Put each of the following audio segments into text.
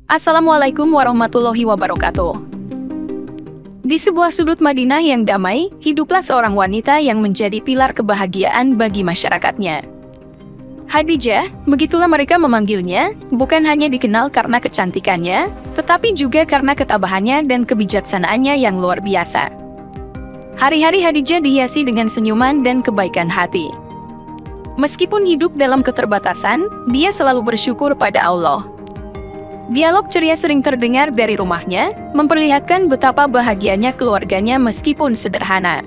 Assalamualaikum warahmatullahi wabarakatuh. Di sebuah sudut Madinah yang damai, hiduplah seorang wanita yang menjadi pilar kebahagiaan bagi masyarakatnya. Khadijah, begitulah mereka memanggilnya, bukan hanya dikenal karena kecantikannya, tetapi juga karena ketabahannya dan kebijaksanaannya yang luar biasa. Hari-hari Khadijah dihiasi dengan senyuman dan kebaikan hati. Meskipun hidup dalam keterbatasan, dia selalu bersyukur pada Allah. Dialog ceria sering terdengar dari rumahnya, memperlihatkan betapa bahagianya keluarganya meskipun sederhana.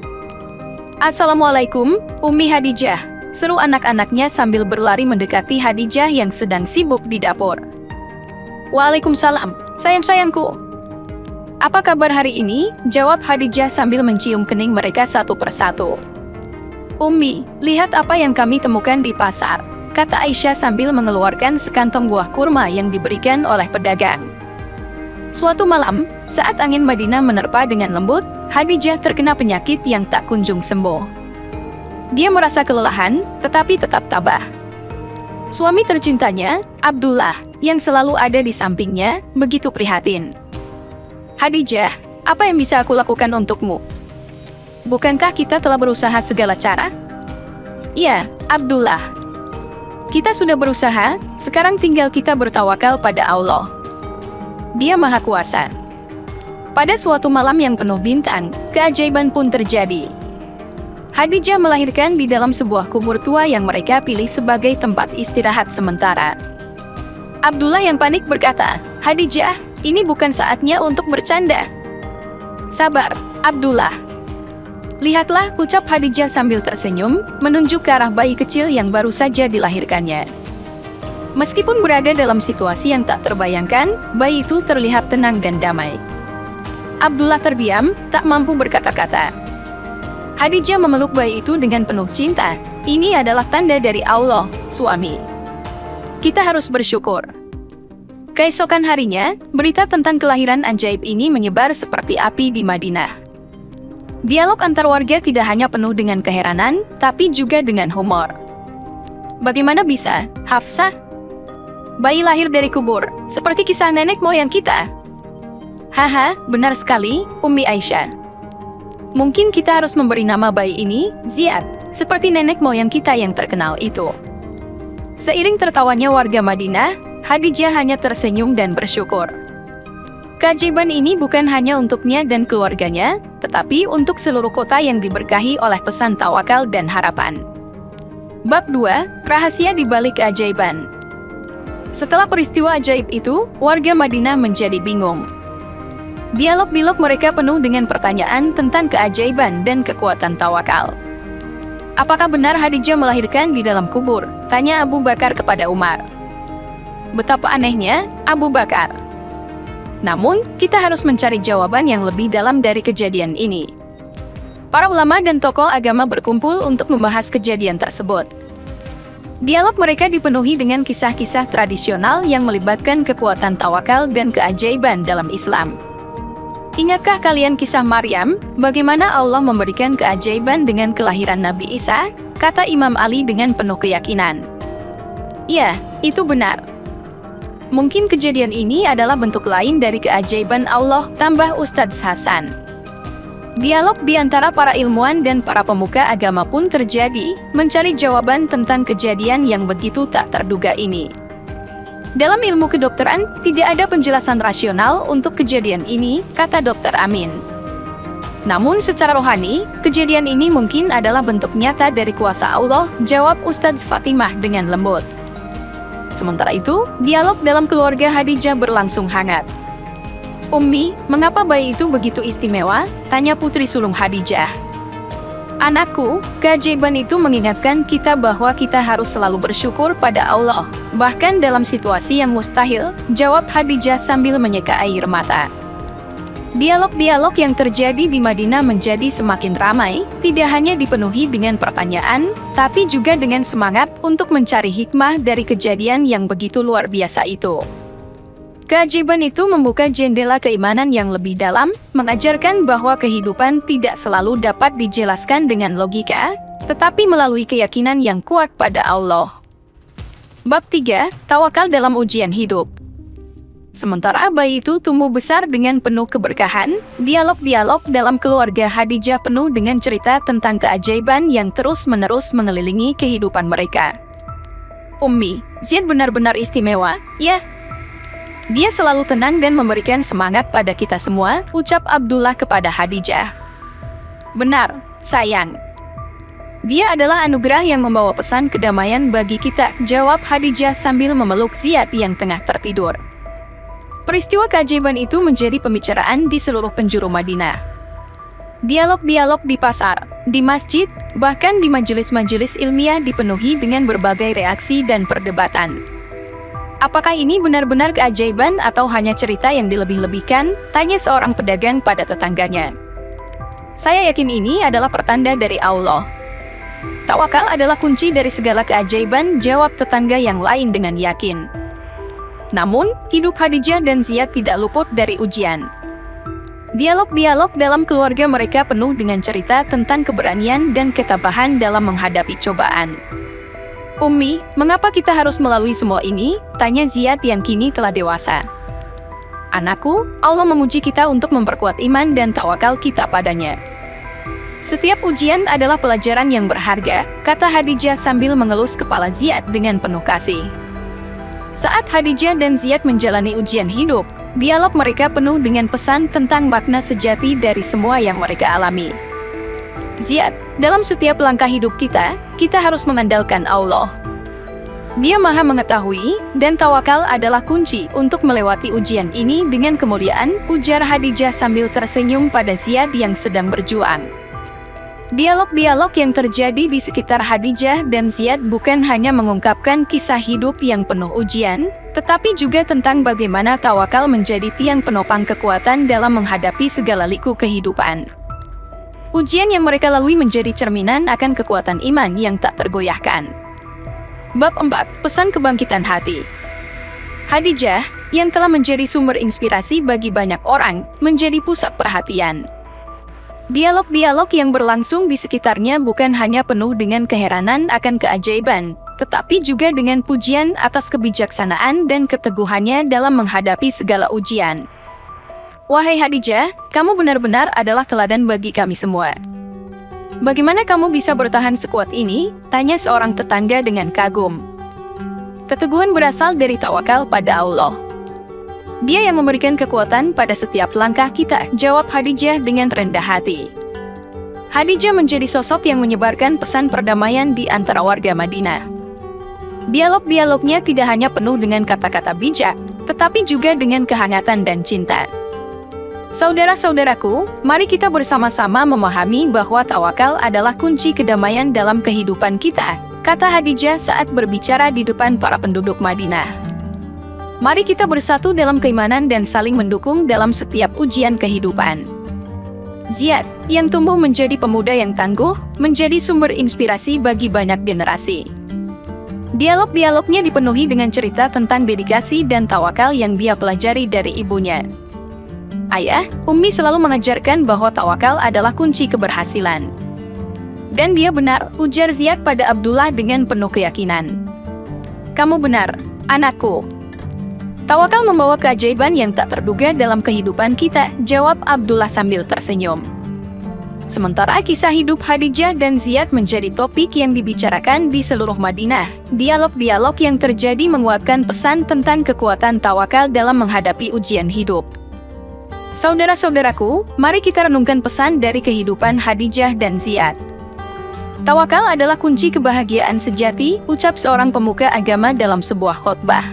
"Assalamualaikum, Ummi Khadijah," seru anak-anaknya sambil berlari mendekati Khadijah yang sedang sibuk di dapur. "Waalaikumsalam, sayang-sayangku. Apa kabar hari ini?" jawab Khadijah sambil mencium kening mereka satu persatu. "Ummi, lihat apa yang kami temukan di pasar," kata Aisyah sambil mengeluarkan sekantong buah kurma yang diberikan oleh pedagang. Suatu malam, saat angin Madinah menerpa dengan lembut, Khadijah terkena penyakit yang tak kunjung sembuh. Dia merasa kelelahan, tetapi tetap tabah. Suami tercintanya, Abdullah, yang selalu ada di sampingnya, begitu prihatin. "Khadijah, apa yang bisa aku lakukan untukmu? Bukankah kita telah berusaha segala cara?" "Iya, Abdullah. Kita sudah berusaha, sekarang tinggal kita bertawakal pada Allah. Dia Maha Kuasa." Pada suatu malam yang penuh bintang, keajaiban pun terjadi. Khadijah melahirkan di dalam sebuah kubur tua yang mereka pilih sebagai tempat istirahat sementara. Abdullah yang panik berkata, "Khadijah, ini bukan saatnya untuk bercanda." "Sabar, Abdullah. Lihatlah," ucap Khadijah sambil tersenyum, menunjuk ke arah bayi kecil yang baru saja dilahirkannya. Meskipun berada dalam situasi yang tak terbayangkan, bayi itu terlihat tenang dan damai. Abdullah terdiam, tak mampu berkata-kata. Khadijah memeluk bayi itu dengan penuh cinta. "Ini adalah tanda dari Allah, suami. Kita harus bersyukur." Keesokan harinya, berita tentang kelahiran ajaib ini menyebar seperti api di Madinah. Dialog antar warga tidak hanya penuh dengan keheranan, tapi juga dengan humor. "Bagaimana bisa, Hafsah? Bayi lahir dari kubur, seperti kisah nenek moyang kita." "Haha, benar sekali, Ummi Aisyah. Mungkin kita harus memberi nama bayi ini Ziyad, seperti nenek moyang kita yang terkenal itu." Seiring tertawanya warga Madinah, Khadijah hanya tersenyum dan bersyukur. Keajaiban ini bukan hanya untuknya dan keluarganya, tetapi untuk seluruh kota yang diberkahi oleh pesan tawakal dan harapan. Bab 2, Rahasia di balik keajaiban. Setelah peristiwa ajaib itu, warga Madinah menjadi bingung. Dialog-dialog mereka penuh dengan pertanyaan tentang keajaiban dan kekuatan tawakal. "Apakah benar Khadijah melahirkan di dalam kubur?" tanya Abu Bakar kepada Umar. "Betapa anehnya, Abu Bakar. Namun, kita harus mencari jawaban yang lebih dalam dari kejadian ini." Para ulama dan tokoh agama berkumpul untuk membahas kejadian tersebut. Dialog mereka dipenuhi dengan kisah-kisah tradisional yang melibatkan kekuatan tawakal dan keajaiban dalam Islam. "Ingatkah kalian kisah Maryam, bagaimana Allah memberikan keajaiban dengan kelahiran Nabi Isa?" kata Imam Ali dengan penuh keyakinan. "Iya, itu benar. Mungkin kejadian ini adalah bentuk lain dari keajaiban Allah," tambah Ustadz Hasan. Dialog di antara para ilmuwan dan para pemuka agama pun terjadi, mencari jawaban tentang kejadian yang begitu tak terduga ini. "Dalam ilmu kedokteran, tidak ada penjelasan rasional untuk kejadian ini," kata Dr. Amin. "Namun secara rohani, kejadian ini mungkin adalah bentuk nyata dari kuasa Allah," jawab Ustadz Fatimah dengan lembut. Sementara itu, dialog dalam keluarga Khadijah berlangsung hangat. "Ummi, mengapa bayi itu begitu istimewa?" tanya putri sulung Khadijah. "Anakku, keajaiban itu mengingatkan kita bahwa kita harus selalu bersyukur pada Allah, bahkan dalam situasi yang mustahil," jawab Khadijah sambil menyeka air mata. Dialog-dialog yang terjadi di Madinah menjadi semakin ramai, tidak hanya dipenuhi dengan pertanyaan, tapi juga dengan semangat untuk mencari hikmah dari kejadian yang begitu luar biasa itu. Keajaiban itu membuka jendela keimanan yang lebih dalam, mengajarkan bahwa kehidupan tidak selalu dapat dijelaskan dengan logika, tetapi melalui keyakinan yang kuat pada Allah. Bab 3, Tawakal dalam ujian hidup. Sementara bayi itu tumbuh besar dengan penuh keberkahan, dialog-dialog dalam keluarga Khadijah penuh dengan cerita tentang keajaiban yang terus-menerus mengelilingi kehidupan mereka. Ummi, Ziyad benar-benar istimewa, ya. Dia selalu tenang dan memberikan semangat pada kita semua, ucap Abdullah kepada Khadijah. Benar, sayang. Dia adalah anugerah yang membawa pesan kedamaian bagi kita, jawab Khadijah sambil memeluk Ziyad yang tengah tertidur. Peristiwa keajaiban itu menjadi pembicaraan di seluruh penjuru Madinah. Dialog-dialog di pasar, di masjid, bahkan di majelis-majelis ilmiah dipenuhi dengan berbagai reaksi dan perdebatan. Apakah ini benar-benar keajaiban atau hanya cerita yang dilebih-lebihkan? Tanya seorang pedagang pada tetangganya. Saya yakin ini adalah pertanda dari Allah. Tawakal adalah kunci dari segala keajaiban, jawab tetangga yang lain dengan yakin. Namun, hidup Khadijah dan Ziyad tidak luput dari ujian. Dialog-dialog dalam keluarga mereka penuh dengan cerita tentang keberanian dan ketabahan dalam menghadapi cobaan. Ummi, mengapa kita harus melalui semua ini? Tanya Ziyad yang kini telah dewasa. Anakku, Allah memuji kita untuk memperkuat iman dan tawakal kita padanya. Setiap ujian adalah pelajaran yang berharga, kata Khadijah sambil mengelus kepala Ziyad dengan penuh kasih. Saat Khadijah dan Ziyad menjalani ujian hidup, dialog mereka penuh dengan pesan tentang makna sejati dari semua yang mereka alami. Ziyad, dalam setiap langkah hidup kita harus mengandalkan Allah. Dia Maha Mengetahui, dan tawakal adalah kunci untuk melewati ujian ini dengan kemuliaan, ujar Khadijah sambil tersenyum pada Ziyad yang sedang berjuang. Dialog-dialog yang terjadi di sekitar Khadijah dan Ziyad bukan hanya mengungkapkan kisah hidup yang penuh ujian, tetapi juga tentang bagaimana tawakal menjadi tiang penopang kekuatan dalam menghadapi segala liku kehidupan. Ujian yang mereka lalui menjadi cerminan akan kekuatan iman yang tak tergoyahkan. Bab 4. Pesan kebangkitan hati. Khadijah, yang telah menjadi sumber inspirasi bagi banyak orang, menjadi pusat perhatian. Dialog-dialog yang berlangsung di sekitarnya bukan hanya penuh dengan keheranan akan keajaiban, tetapi juga dengan pujian atas kebijaksanaan dan keteguhannya dalam menghadapi segala ujian. Wahai Khadijah, kamu benar-benar adalah teladan bagi kami semua. Bagaimana kamu bisa bertahan sekuat ini? Tanya seorang tetangga dengan kagum. Keteguhan berasal dari tawakal pada Allah. Dia yang memberikan kekuatan pada setiap langkah kita, jawab Khadijah dengan rendah hati. Khadijah menjadi sosok yang menyebarkan pesan perdamaian di antara warga Madinah. Dialog-dialognya tidak hanya penuh dengan kata-kata bijak, tetapi juga dengan kehangatan dan cinta. Saudara-saudaraku, mari kita bersama-sama memahami bahwa tawakal adalah kunci kedamaian dalam kehidupan kita, kata Khadijah saat berbicara di depan para penduduk Madinah. Mari kita bersatu dalam keimanan dan saling mendukung dalam setiap ujian kehidupan. Ziyad, yang tumbuh menjadi pemuda yang tangguh, menjadi sumber inspirasi bagi banyak generasi. Dialog-dialognya dipenuhi dengan cerita tentang dedikasi dan tawakal yang dia pelajari dari ibunya. Ayah, Ummi selalu mengajarkan bahwa tawakal adalah kunci keberhasilan. Dan dia benar, ujar Ziyad pada Abdullah dengan penuh keyakinan. Kamu benar, anakku. Tawakal membawa keajaiban yang tak terduga dalam kehidupan kita, jawab Abdullah sambil tersenyum. Sementara kisah hidup Khadijah dan Ziyad menjadi topik yang dibicarakan di seluruh Madinah, dialog-dialog yang terjadi menguatkan pesan tentang kekuatan tawakal dalam menghadapi ujian hidup. Saudara-saudaraku, mari kita renungkan pesan dari kehidupan Khadijah dan Ziyad. Tawakal adalah kunci kebahagiaan sejati, ucap seorang pemuka agama dalam sebuah khotbah.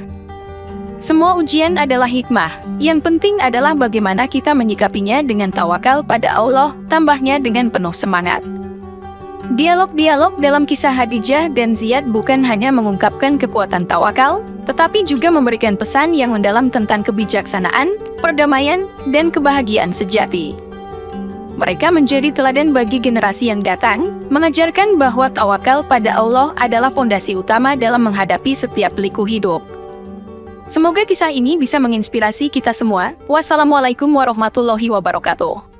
Semua ujian adalah hikmah, yang penting adalah bagaimana kita menyikapinya dengan tawakal pada Allah, tambahnya dengan penuh semangat. Dialog-dialog dalam kisah Khadijah dan Ziyad bukan hanya mengungkapkan kekuatan tawakal, tetapi juga memberikan pesan yang mendalam tentang kebijaksanaan, perdamaian, dan kebahagiaan sejati. Mereka menjadi teladan bagi generasi yang datang, mengajarkan bahwa tawakal pada Allah adalah pondasi utama dalam menghadapi setiap liku hidup. Semoga kisah ini bisa menginspirasi kita semua. Wassalamualaikum warahmatullahi wabarakatuh.